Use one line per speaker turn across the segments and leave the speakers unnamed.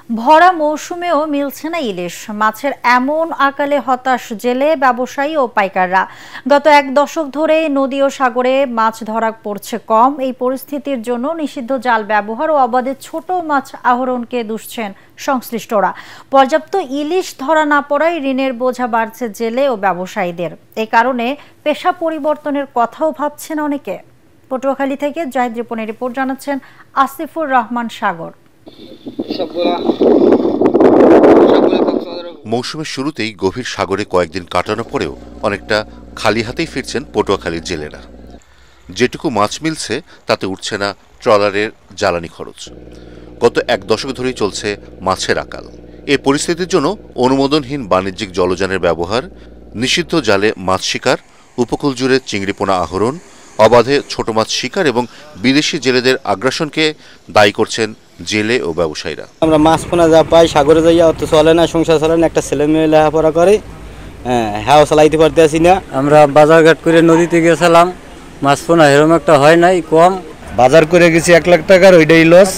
ভরা মৌসুমেও মিলছে না ইলিশ মাছের এমন আকালে হতাশ জেলে ব্যবসায়ী ও পাইকাররা। গত এক দশক ধরে নদী ও সাগরে মাছ ধরা পড়ছে কম। এই পরিস্থিতির জন্য নিষিদ্ধ জাল ব্যবহার ও অবাধে ছোট মাছ আহরণকে দুষছেন সংশ্লিষ্টরা। পর্যাপ্ত ইলিশ ধরা না পড়ায় ঋণের বোঝা বাড়ছে জেলে ও ব্যবসায়ীদের। এই কারণে পেশা পরিবর্তনের কথাও ভাবছেন অনেকে। পটুয়াখালী থেকে জাহিদ রিপনের রিপোর্ট জানাচ্ছেন আসিফুর রহমান সাগর।
মৌসুমের শুরুতেই গভীর সাগরে কয়েকদিন কাটানোর পরেও অনেকটা খালি হাতেই ফিরছেন পটুয়াখালীর জেলেরা। যেটুকু মাছ মিলছে তাতে উঠছে না ট্রলারের জ্বালানি খরচ। গত এক দশক ধরেই চলছে মাছের আকাল। এই পরিস্থিতির জন্য অনুমোদনহীন বাণিজ্যিক জলযানের ব্যবহার, নিষিদ্ধ জালে মাছ শিকার, উপকূল জুড়ে চিংড়িপোনা আহরণ, অবাধে ছোট মাছ শিকার এবং বিদেশি জেলেদের আগ্রাসনকে দায়ী করছেন জেলে ও ব্যবসায়ীরা।
আমরা মাছ পোনা যা পাই সাগরে যাইয়া অত চলে না, সংসার চলে না। একটা ছেলে মেয়ে লেখাপড়া করে, হ্যাঁ চালাইতে পারতে আসি না। আমরা বাজারঘাট করে নদীতে গেছিলাম, মাছ পোনা এরকম একটা হয় নাই, কম। বাজার করে গেছি 1 লাখ টাকার, ওইটাই লস।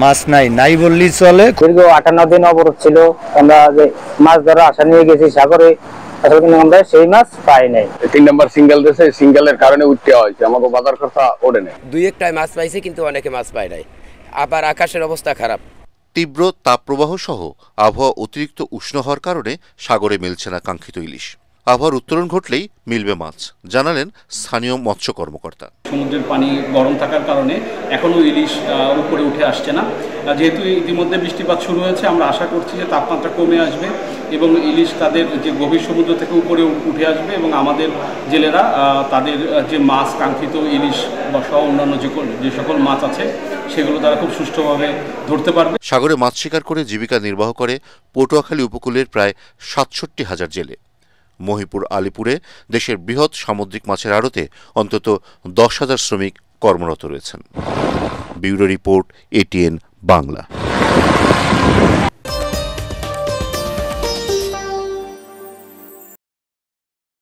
মাছ নাই বললেই চলে।
দীর্ঘ 58 দিন অবরোধ ছিল। আমরা যে মাছ ধরা আশা নিয়ে গেছি সাগরে, আসলে কিন্তু আমরা সেই মাছ পাই নাই।
3 নাম্বার সিঙ্গেল দিয়েছে, সিঙ্গেলের কারণে উঠতে হয়েছে, আমাকে বাজার খরচা ওঠে নাই।
2-1টায় মাছ পাইছে, কিন্তু অনেকে মাছ পায় নাই। আবার আকাশের অবস্থা খারাপ।
তীব্র তাপপ্রবাহ সহ আবহাওয়া অতিরিক্ত উষ্ণ হওয়ার কারণে সাগরে মিলছে না কাঙ্ক্ষিত ইলিশ। আবহাওয়ার উত্তরণ ঘটলেই মিলবে মাছ, জানালেন স্থানীয় মৎস্য কর্মকর্তা।
সমুদ্রের পানি গরম থাকার কারণে এখনও ইলিশ উপরে উঠে আসছে না। যেহেতু ইতিমধ্যে বৃষ্টিপাত শুরু হয়েছে, আমরা আশা করছি যে তাপমাত্রা কমে আসবে এবং ইলিশ তাদের যে গভীর সমুদ্র থেকে উপরে উঠে আসবে এবং আমাদের জেলেরা তাদের যে মাছ কাঙ্ক্ষিত ইলিশ বা সহ অন্যান্য যে সকল মাছ আছে সেগুলো তারা খুব সুষ্ঠুভাবে ধরতে পারবে।
সাগরে মাছ শিকার করে জীবিকা নির্বাহ করে পটুয়াখালী উপকূলের প্রায় 67,000 জেলে। মহিপুর আলিপুরে দেশের বৃহৎ সামুদ্রিক মাছের আড়তে অন্তত 10,000 শ্রমিক কর্মরত রয়েছেন। Bureau report, ATN Bangla.